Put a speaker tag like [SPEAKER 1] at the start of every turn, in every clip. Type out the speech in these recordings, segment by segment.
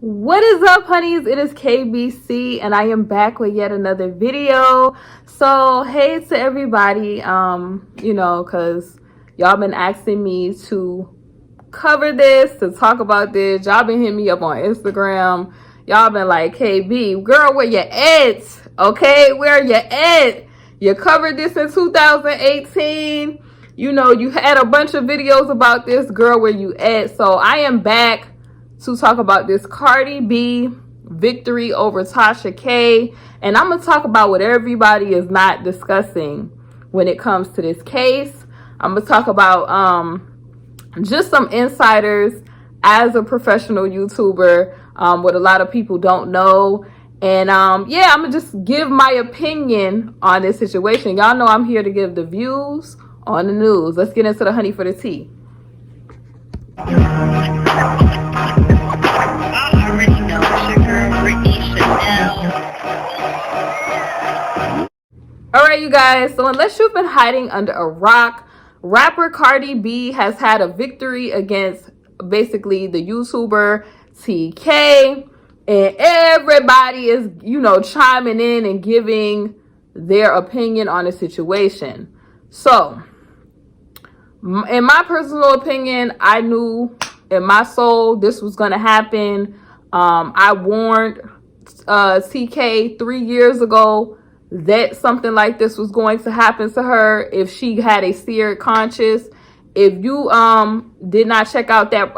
[SPEAKER 1] What is up, honeys? It is KBC and I am back with yet another video. So hey to everybody, because y'all been asking me to cover this, to talk about this. Y'all been hitting me up on Instagram. Y'all been like, KB girl, where you at? Okay, where you at? You covered this in 2018. You had a bunch of videos about this. Girl, where you at? So I am back to talk about this Cardi B victory over Tasha K. And I'm going to talk about what everybody is not discussing when it comes to this case. I'm going to talk about just some insiders as a professional YouTuber, what a lot of people don't know. And yeah, I'm going to just give my opinion on this situation. Y'all know I'm here to give the views on the news. Let's get into the honey for the tea. Alright, you guys, so unless you've been hiding under a rock, rapper Cardi B has had a victory against basically the YouTuber TK, and everybody is, chiming in and giving their opinion on the situation. So, in my personal opinion, I knew in my soul this was going to happen. I warned TK 3 years ago that something like this was going to happen to her if she had a seared conscience. If you did not check out that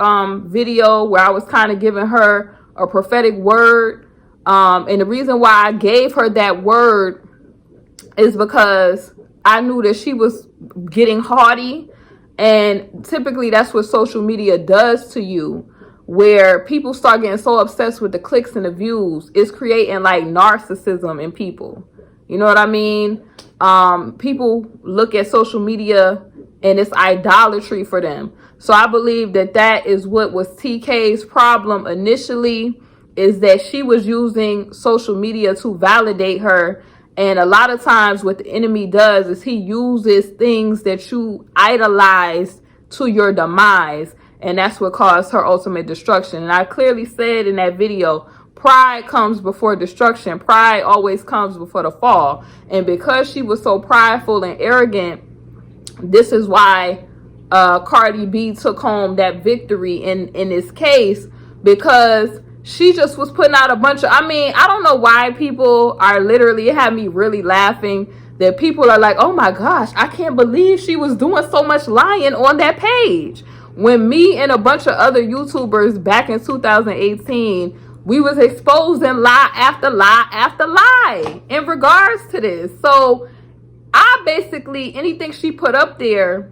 [SPEAKER 1] video where I was kind of giving her a prophetic word, and the reason why I gave her that word is because I knew that she was getting haughty, and typically that's what social media does to you, where people start getting so obsessed with the clicks and the views. It's creating like narcissism in people. You know what I mean? People look at social media and it's idolatry for them. So I believe that that is what was TK's problem initially, is that she was using social media to validate her. And a lot of times what the enemy does is he uses things that you idolize to your demise. And that's what caused her ultimate destruction. And I clearly said in that video, pride comes before destruction. Pride always comes before the fall. And because she was so prideful and arrogant, this is why Cardi B took home that victory in this case, because she just was putting out a bunch of, I don't know why people are literally, it had me really laughing that people are like, oh my gosh, I can't believe she was doing so much lying on that page. When me and a bunch of other YouTubers back in 2018, we was exposing lie after lie after lie in regards to this. So I basically, anything she put up there,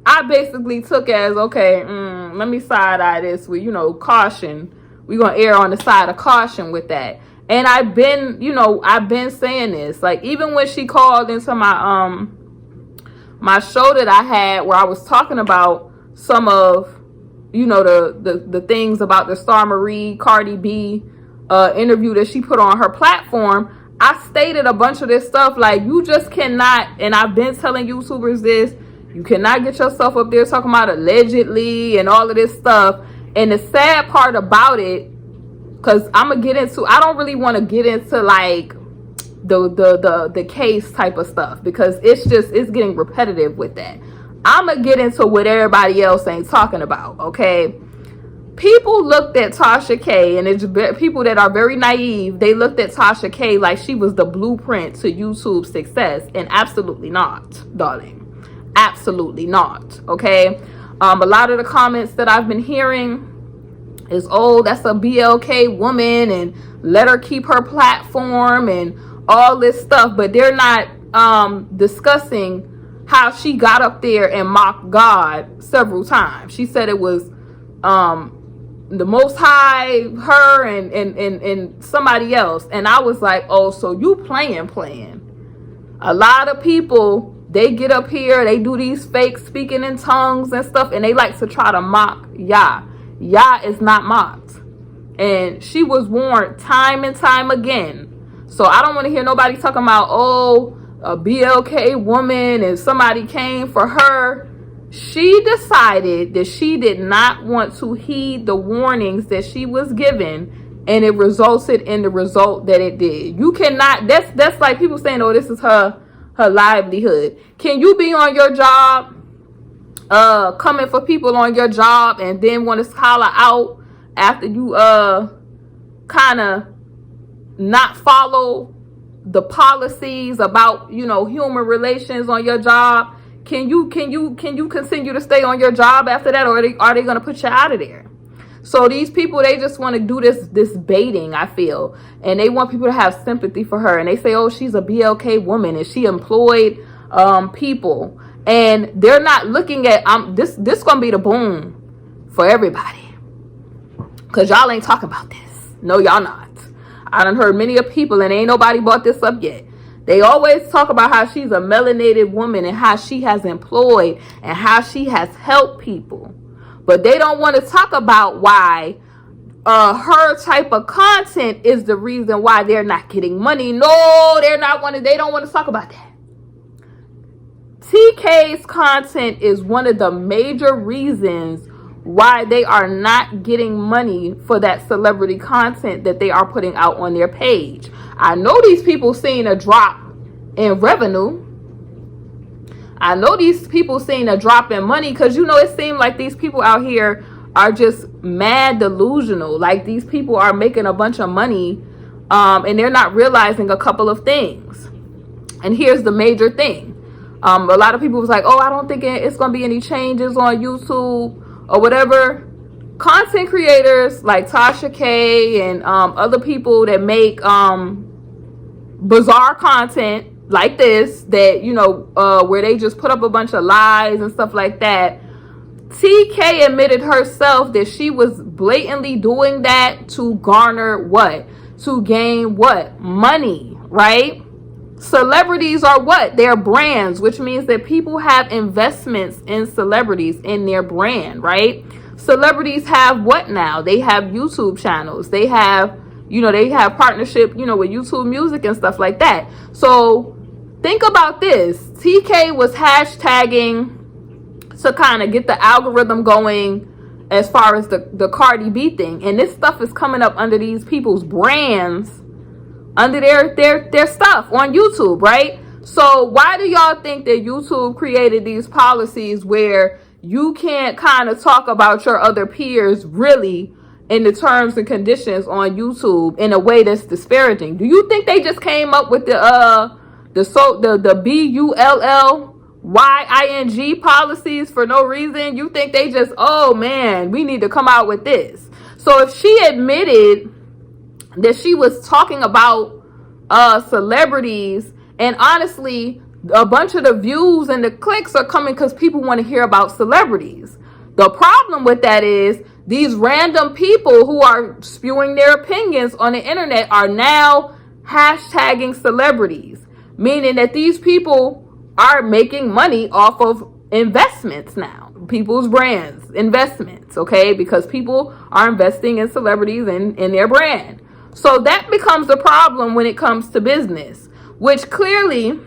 [SPEAKER 1] I basically took as, okay, let me side eye this with, caution. We're going to err on the side of caution with that. And I've been saying this. Like, even when she called into my my show that I had where I was talking about some of, the things about the Star Marie Cardi B interview that she put on her platform, I stated a bunch of this stuff. Like, you just cannot, and I've been telling YouTubers this, you cannot get yourself up there talking about allegedly and all of this stuff. And the sad part about it, because I don't really want to get into like the case type of stuff, because it's getting repetitive with that. I'm going to get into what everybody else ain't talking about, okay? People looked at Tasha K, and it's people that are very naive. They looked at Tasha K like she was the blueprint to YouTube success, and absolutely not, darling. Absolutely not, okay? A lot of the comments that I've been hearing is, oh, that's a BLK woman, and let her keep her platform and all this stuff. But they're not discussing how she got up there and mocked God several times. She said it was the Most High, her, and somebody else. And I was like, oh, so you playing. A lot of people, they get up here, they do these fake speaking in tongues and stuff, and they like to try to mock Yah. Yah is not mocked. And she was warned time and time again. So I don't want to hear nobody talking about, oh, a BLK woman and somebody came for her. She decided that she did not want to heed the warnings that she was given, and it resulted in the result that it did. You cannot, that's like people saying, oh, this is her livelihood. Can you be on your job, coming for people on your job, and then want to holler out after you kind of not follow the policies about, you know, human relations on your job? Can you continue to stay on your job after that, or are they going to put you out of there? So these people, they just want to do this baiting, I feel, and they want people to have sympathy for her, and they say, oh, she's a BLK woman and she employed people, and they're not looking at this gonna be the boom for everybody, because y'all ain't talking about this. No, y'all not. I done heard many of people, and ain't nobody brought this up yet. They always talk about how she's a melanated woman and how she has employed and how she has helped people. But they don't want to talk about why her type of content is the reason why they're not getting money. No, they don't want to talk about that. TK's content is one of the major reasons why they are not getting money for that celebrity content that they are putting out on their page. I know these people seeing a drop in revenue. I know these people seeing a drop in money, because, you know, it seems like these people out here are just mad delusional. Like, these people are making a bunch of money, and they're not realizing a couple of things. And here's the major thing. A lot of people was like, oh, I don't think it's going to be any changes on YouTube or whatever. Content creators like Tasha K and other people that make bizarre content like this, that, you know, where they just put up a bunch of lies and stuff like that. TK admitted herself that she was blatantly doing that to garner what? To gain what? Money, right? Celebrities are what? They're brands, which means that people have investments in celebrities, in their brand, right? Celebrities have what now? They have YouTube channels. They have, you know, they have partnership, you know, with YouTube Music and stuff like that. So think about this. TK was hashtagging to kind of get the algorithm going as far as the Cardi B thing. And this stuff is coming up under these people's brands, under their stuff on YouTube, right? So why do y'all think that YouTube created these policies where you can't kind of talk about your other peers really in the terms and conditions on YouTube in a way that's disparaging? Do you think they just came up with the BULLYING policies for no reason? You think they just, oh man, we need to come out with this? So if she admitted that she was talking about celebrities, and honestly, a bunch of the views and the clicks are coming because people want to hear about celebrities. The problem with that is these random people who are spewing their opinions on the internet are now hashtagging celebrities, meaning that these people are making money off of investments now, people's brands, investments, okay? Because people are investing in celebrities and in their brand. So that becomes a problem when it comes to business, which clearly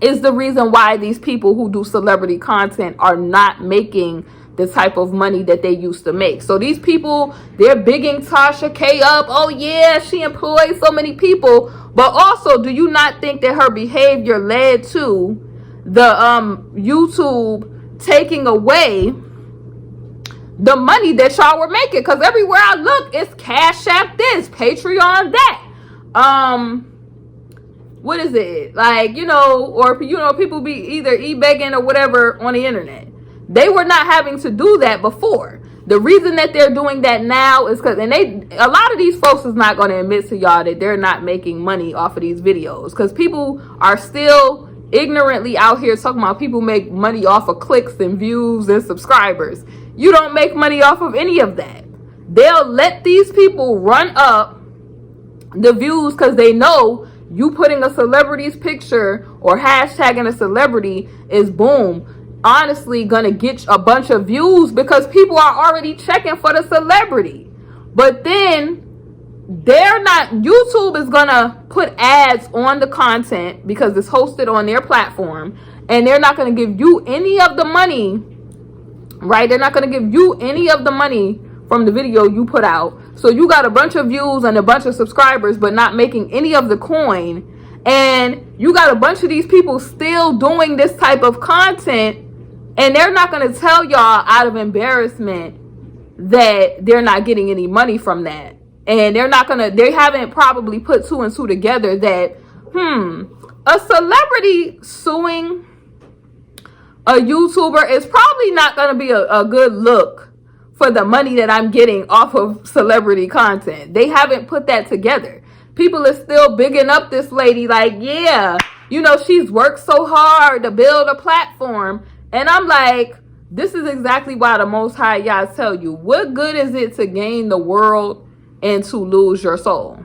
[SPEAKER 1] is the reason why these people who do celebrity content are not making the type of money that they used to make. So these people, they're bigging Tasha K up. Oh yeah, she employs so many people. But also, do you not think that her behavior led to the YouTube taking away the money that y'all were making? Because everywhere I look, it's Cash App this, Patreon that. What is it? Like, you know, or, you know, people be either e-begging or whatever on the internet. They were not having to do that before. The reason that they're doing that now is because, and a lot of these folks is not going to admit to y'all that they're not making money off of these videos, because people are still ignorantly out here talking about people make money off of clicks and views and subscribers. You don't make money off of any of that. They'll let these people run up the views because they know you putting a celebrity's picture or hashtagging a celebrity is, boom, honestly gonna get a bunch of views because people are already checking for the celebrity. But then they're not, YouTube is gonna put ads on the content because it's hosted on their platform, and they're not gonna give you any of the money, right? They're not gonna give you any of the money from the video you put out. So you got a bunch of views and a bunch of subscribers, but not making any of the coin. And you got a bunch of these people still doing this type of content, and they're not going to tell y'all out of embarrassment that they're not getting any money from that. And they haven't probably put two and two together that, a celebrity suing a YouTuber is probably not going to be a good look for the money that I'm getting off of celebrity content. They haven't put that together. People are still bigging up this lady like, yeah, she's worked so hard to build a platform. And I'm like, this is exactly why the Most High Yah tell you, what good is it to gain the world and to lose your soul?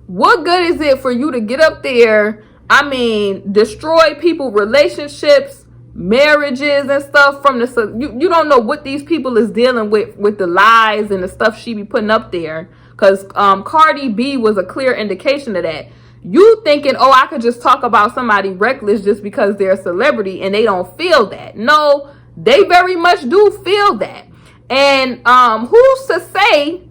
[SPEAKER 1] What good is it for you to get up there, destroy people's relationships, marriages and stuff from you don't know what these people is dealing with the lies and the stuff she be putting up there. Because Cardi B was a clear indication of that. You thinking, oh, I could just talk about somebody reckless just because they're a celebrity and they don't feel that. No, they very much do feel that. And who's to say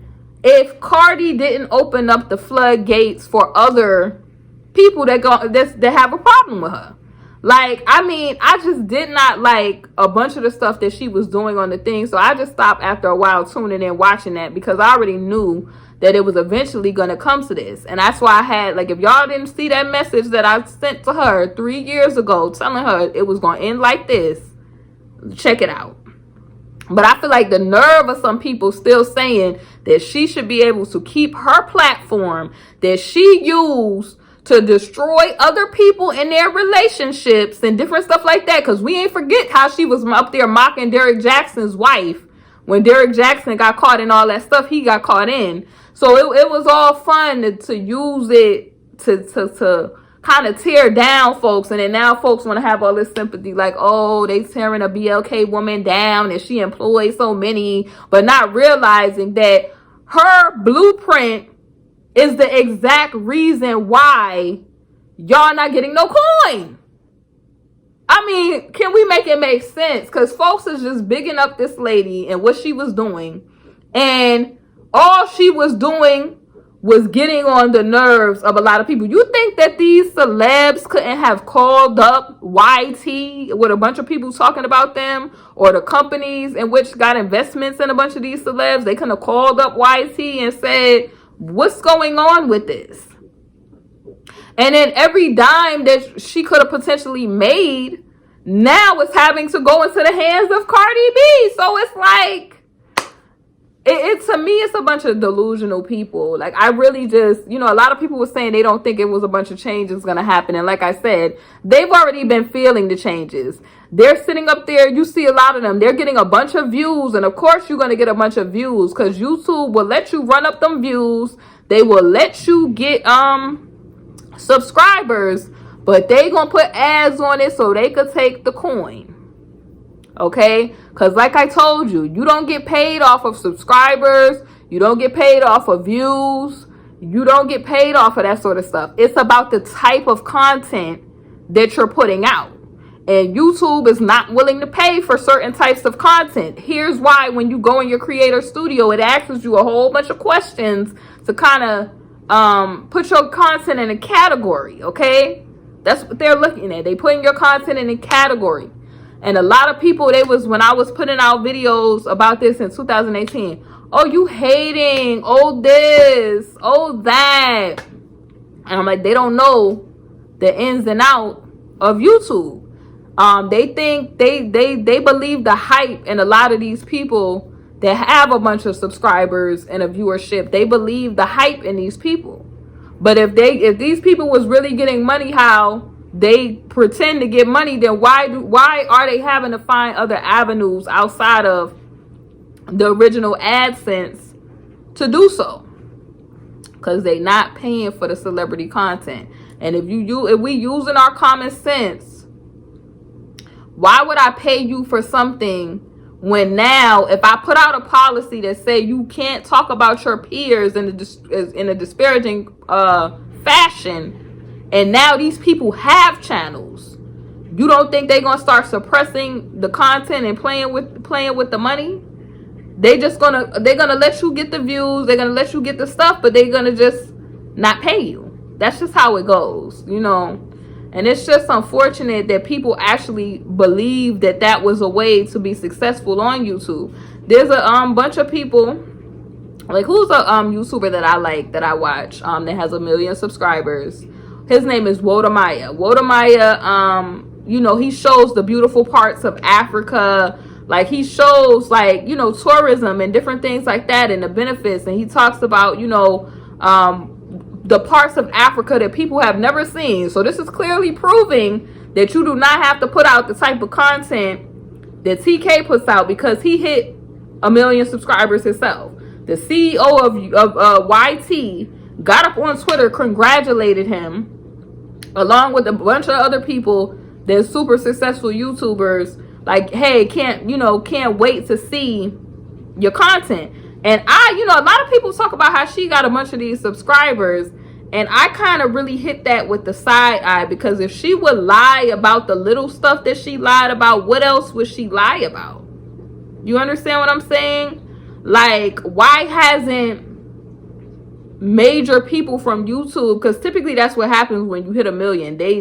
[SPEAKER 1] if Cardi didn't open up the floodgates for other people that have a problem with her? Like, I just did not like a bunch of the stuff that she was doing on the thing. So I just stopped after a while tuning in, watching that, because I already knew that it was eventually going to come to this. And that's why I had, like, if y'all didn't see that message that I sent to her 3 years ago telling her it was going to end like this, check it out. But I feel like the nerve of some people still saying that she should be able to keep her platform that she used to destroy other people in their relationships and different stuff like that. Because we ain't forget how she was up there mocking Derrick Jackson's wife. When Derrick Jackson got caught in all that stuff, he got caught in. So it was all fun to use it to kind of tear down folks. And then now folks want to have all this sympathy like, oh, they tearing a BLK woman down and she employs so many, but not realizing that her blueprint is the exact reason why y'all not getting no coin. Can we make it make sense? Because folks is just bigging up this lady and what she was doing. And all she was doing was getting on the nerves of a lot of people. You think that these celebs couldn't have called up YT with a bunch of people talking about them, or the companies in which got investments in a bunch of these celebs? They couldn't have called up YT and said, what's going on with this? And then every dime that she could have potentially made now is having to go into the hands of Cardi B. So it's like, to me, it's a bunch of delusional people. Like, I really just, a lot of people were saying they don't think it was a bunch of changes going to happen. And like I said, they've already been feeling the changes. They're sitting up there. You see a lot of them. They're getting a bunch of views. And of course, you're going to get a bunch of views because YouTube will let you run up them views. They will let you get subscribers, but they going to put ads on it so they could take the coin. Okay? Because like I told you, you don't get paid off of subscribers. You don't get paid off of views. You don't get paid off of that sort of stuff. It's about the type of content that you're putting out. And YouTube is not willing to pay for certain types of content. Here's why: when you go in your creator studio, it asks you a whole bunch of questions to kind of put your content in a category, okay? That's what they're looking at. They putting your content in a category. And a lot of people, when I was putting out videos about this in 2018, oh, you hating, oh this, oh that. And I'm like, they don't know the ins and out of YouTube. They think they believe the hype, and a lot of these people that have a bunch of subscribers and a viewership, they believe the hype in these people. But if these people was really getting money how they pretend to get money, then why are they having to find other avenues outside of the original AdSense to do so? Because they not paying for the celebrity content. And if we using our common sense, why would I pay you for something when now, if I put out a policy that say you can't talk about your peers in a disparaging fashion, and now these people have channels, you don't think they're gonna start suppressing the content and playing with the money? they're gonna let you get the views, they're gonna let you get the stuff, but they're gonna just not pay you. That's just how it goes, you know. And it's just unfortunate that people actually believe that that was a way to be successful on YouTube. There's a bunch of people, like, who's a YouTuber that I like, that I watch, that has 1 million subscribers. His name is Wodamaya. You know, he shows the beautiful parts of Africa. Like, he shows, like, you know, tourism and different things like that and the benefits. And he talks about, you know, the parts of Africa that people have never seen. So this is clearly proving that you do not have to put out the type of content that TK puts out, because he hit 1 million subscribers himself. The CEO of YT got up on Twitter, congratulated him, along with a bunch of other people that's super successful YouTubers. Like, hey, can't wait to see your content. And you know, a lot of people talk about how she got a bunch of these subscribers, and I kind of really hit that with the side eye, because if she would lie about the little stuff that she lied about, what else would she lie about? You understand what I'm saying? Like, why hasn't major people from YouTube, because typically that's what happens when you hit 1 million, they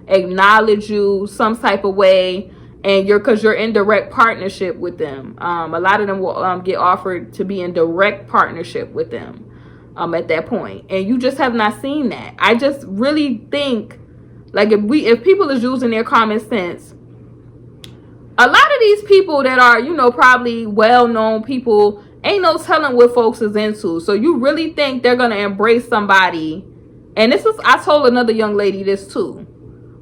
[SPEAKER 1] acknowledge you some type of way, and because you're in direct partnership with them. A lot of them will get offered to be in direct partnership with them at that point, and you just have not seen that. I just really think, like, if people is using their common sense, a lot of these people that are, you know, probably well-known people, ain't no telling what folks is into. So you really think they're gonna embrace somebody? And this is, I told another young lady this too,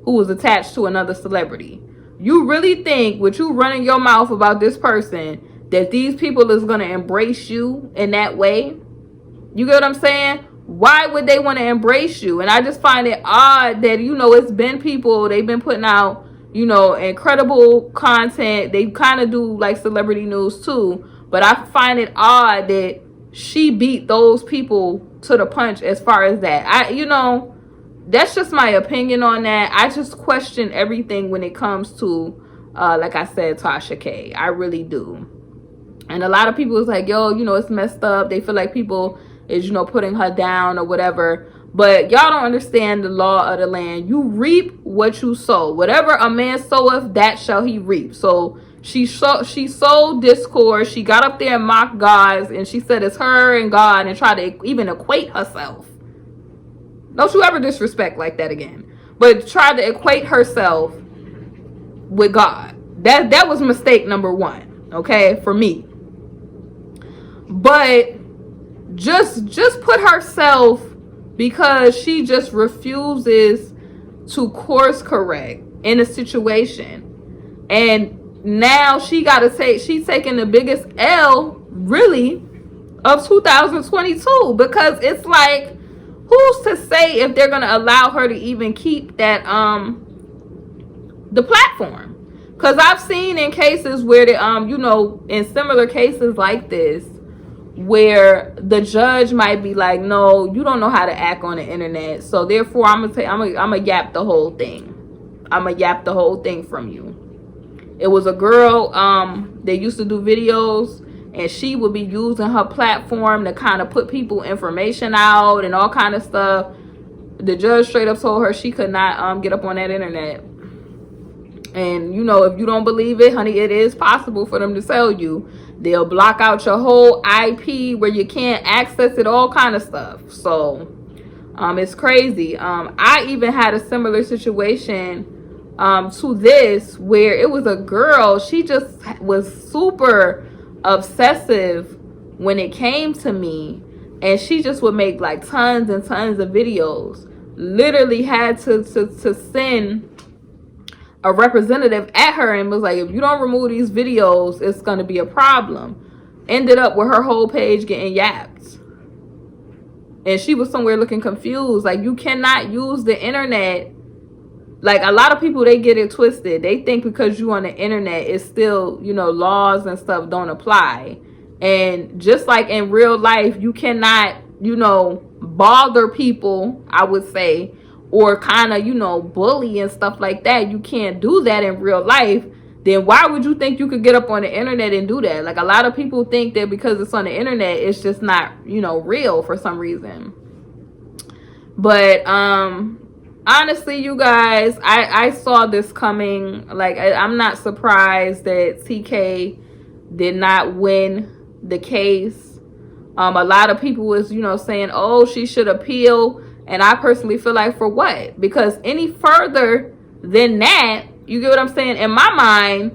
[SPEAKER 1] who was attached to another celebrity. You really think, with you running your mouth about this person, that these people is gonna embrace you in that way? You get what I'm saying? Why would they want to embrace you? And I just find it odd that, you know, it's been people, they've been putting out, you know, incredible content. They kind of do like celebrity news too, but I find it odd that she beat those people to the punch as far as that. You know, that's just my opinion on that. I just question everything when it comes to, like I said, Tasha K. I really do. And a lot of people is like, yo, you know, it's messed up. They feel like people is, you know, putting her down or whatever. But y'all don't understand the law of the land. You reap what you sow. Whatever a man soweth, that shall he reap. So she sowed discord. She got up there and mocked God, and she said it's her and God, and tried to even equate herself. Don't you ever disrespect like that again. But try to equate herself with God. That was mistake number one, okay, for me. But just put herself, because she just refuses to course correct in a situation, and now she's taking the biggest L really of 2022, because it's like, who's to say if they're gonna allow her to even keep that the platform? Because I've seen in cases where the you know, in similar cases like this, where the judge might be like, no, you don't know how to act on the internet, so therefore I'm gonna yap the whole thing. I'm gonna yap the whole thing from you. It was a girl that used to do videos, and she would be using her platform to kind of put people information out and all kind of stuff. The judge straight up told her she could not get up on that internet. And, you know, if you don't believe it, honey, it is possible for them to sell you. They'll block out your whole IP where you can't access it, all kind of stuff. So it's crazy. I even had a similar situation to this, where it was a girl. She just was super obsessive when it came to me, and she just would make like tons and tons of videos. Literally had to send a representative at her and was like, if you don't remove these videos, it's going to be a problem. Ended up with her whole page getting yapped, and she was somewhere looking confused. Like, you cannot use the internet. Like, a lot of people, they get it twisted. They think because you on the internet, it's still, you know, laws and stuff don't apply. And just like in real life, you cannot, you know, bother people, I would say, or kind of, you know, bully and stuff like that. You can't do that in real life. then why would you think you could get up on the internet and do that? Like, a lot of people think that because it's on the internet, it's just not, you know, real for some reason. But honestly, you guys, I saw this coming. Like, I'm not surprised that TK did not win the case. A lot of people was, you know, saying, oh, she should appeal. And I personally feel like, for what? Because any further than that, you get what I'm saying? In my mind,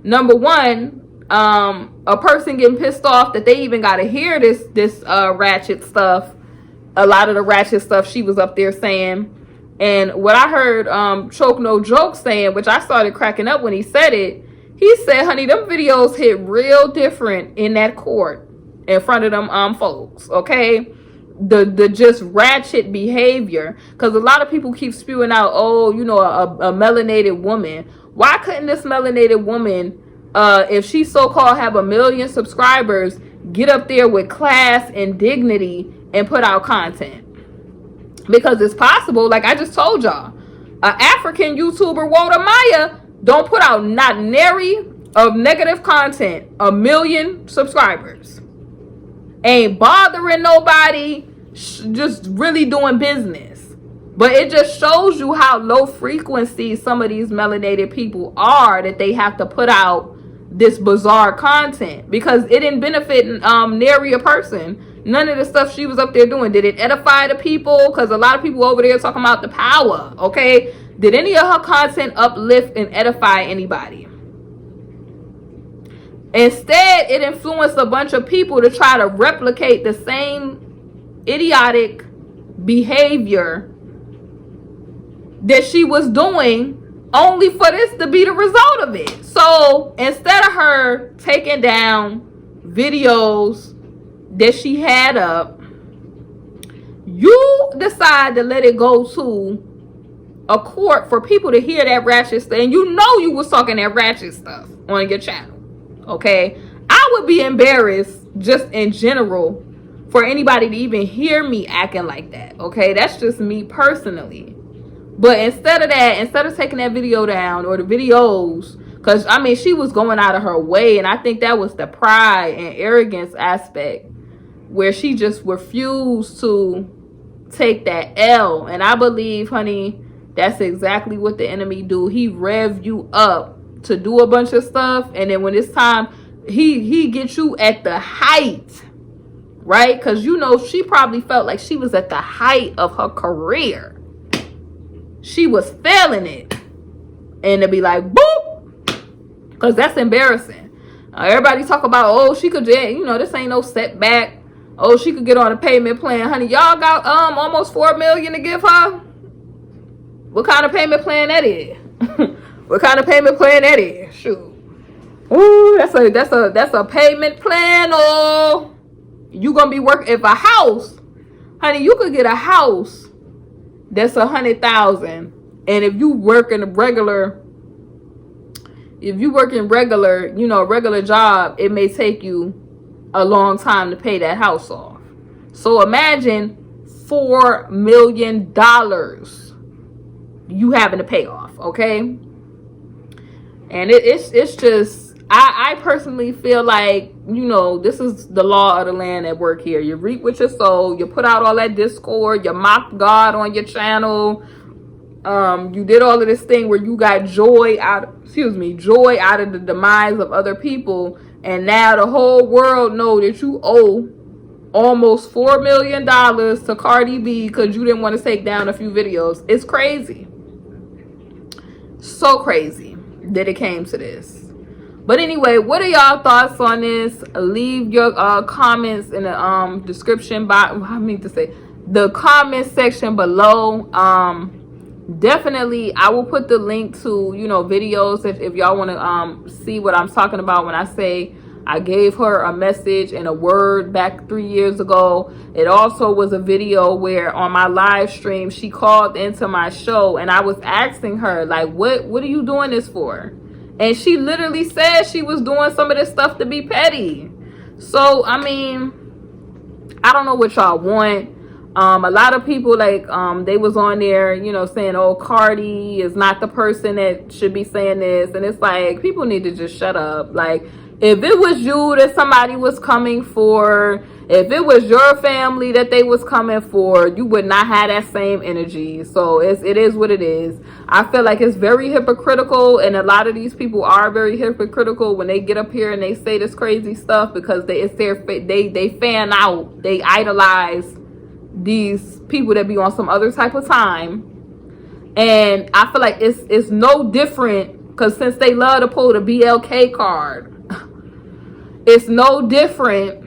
[SPEAKER 1] number one, a person getting pissed off that they even got to hear this ratchet stuff. A lot of the ratchet stuff she was up there saying. And what I heard Choke No Joke saying, which I started cracking up when he said it, he said, honey, them videos hit real different in that court in front of them folks, okay? The just ratchet behavior. Because a lot of people keep spewing out, oh, you know, a melanated woman. Why couldn't this melanated woman, if she so-called have 1 million subscribers, get up there with class and dignity and put out content? Because it's possible. Like I just told y'all, an African YouTuber, Walter Maya, don't put out not nary of negative content. 1 million subscribers, ain't bothering nobody, just really doing business. But it just shows you how low frequency some of these melanated people are, that they have to put out this bizarre content because it didn't benefit nary a person. None of the stuff she was up there doing, did it edify the people? Because a lot of people over there talking about the power, okay? Did any of her content uplift and edify anybody? Instead, it influenced a bunch of people to try to replicate the same idiotic behavior that she was doing, only for this to be the result of it. So instead of her taking down videos that she had up, you decide to let it go to a court for people to hear that ratchet stuff. And you know you was talking that ratchet stuff on your channel, okay? I would be embarrassed just in general for anybody to even hear me acting like that, okay? That's just me personally. But instead of that, instead of taking that video down, or the videos, because I mean she was going out of her way, and I think that was the pride and arrogance aspect, where she just refused to take that L. And I believe, honey, that's exactly what the enemy do. He rev you up to do a bunch of stuff, and then when it's time, he gets you at the height, right? Because you know she probably felt like she was at the height of her career. She was failing it, and to be like, boop, because that's embarrassing. Everybody talk about, oh, she could, you know, this ain't no setback. Oh, she could get on a payment plan. Honey, y'all got almost 4 million to give her. What kind of payment plan that is? What kind of payment plan that is? Shoot. Ooh, that's a payment plan. Oh, you gonna be working if a house, honey, you could get a house that's 100,000, and if you work in regular, you know, a regular job, it may take you a long time to pay that house off. So imagine $4 million you having to pay off, okay? And it's just, I personally feel like, you know, this is the law of the land at work here. You reap what you sow. You put out all that discord. You mock God on your channel. You did all of this thing where you got joy out of the demise of other people. And now the whole world know that you owe almost $4 million to Cardi B because you didn't want to take down a few videos. It's crazy. So crazy that it came to this. But anyway, what are y'all thoughts on this? Leave your comments in the description box. I mean to say the comment section below. Definitely, I will put the link to, you know, videos if y'all want to see what I'm talking about when I say I gave her a message and a word back 3 years ago. It also was a video where on my live stream she called into my show and I was asking her, like, what are you doing this for? And she literally said she was doing some of this stuff to be petty. So I mean, I don't know what y'all want. A lot of people, like, they was on there, you know, saying, oh, Cardi is not the person that should be saying this. And it's like, people need to just shut up. Like, if it was you that somebody was coming for, if it was your family that they was coming for, you would not have that same energy. So it is what it is. I feel like it's very hypocritical, and a lot of these people are very hypocritical when they get up here and they say this crazy stuff, because they fan out, they idolize these people that be on some other type of time. And I feel like it's no different, because since they love to pull the BLK card, it's no different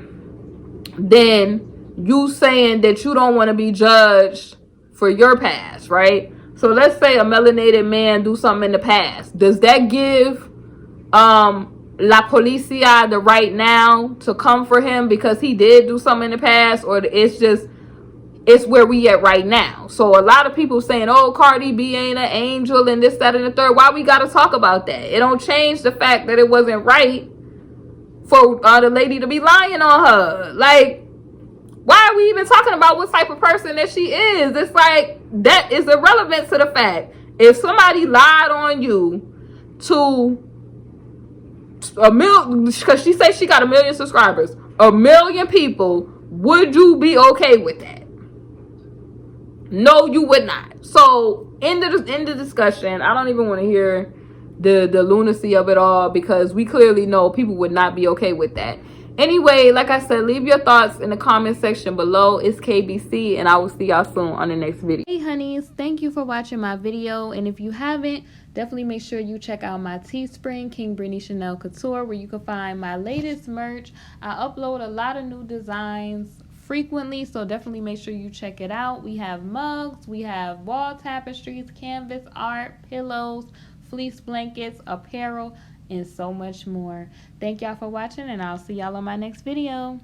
[SPEAKER 1] than you saying that you don't want to be judged for your past, right? So let's say a melanated man do something in the past. Does that give La Policia the right now to come for him because he did do something in the past? Or it's where we at right now? So a lot of people saying, oh, Cardi B ain't an angel and this, that, and the third. Why we got to talk about that? It don't change the fact that it wasn't right for the lady to be lying on her. Like, why are we even talking about what type of person that she is? It's like, that is irrelevant to the fact. If somebody lied on you to a million, because she says she got 1 million subscribers, 1 million people, would you be okay with that? No, you would not. So end the discussion. I don't even want to hear the lunacy of it all, because we clearly know people would not be okay with that. Anyway, like I said, leave your thoughts in the comment section below. It's KBC, and I will see y'all soon on the next video. Hey honeys, thank you for watching my video, and if you haven't, definitely make sure you check out my Teespring, KingBritneyChanel Couture, where you can find my latest merch. I upload a lot of new designs frequently, so definitely make sure you check it out. We have mugs, we have wall tapestries, canvas art, pillows, fleece blankets, apparel, and so much more. Thank y'all for watching, and I'll see y'all on my next video.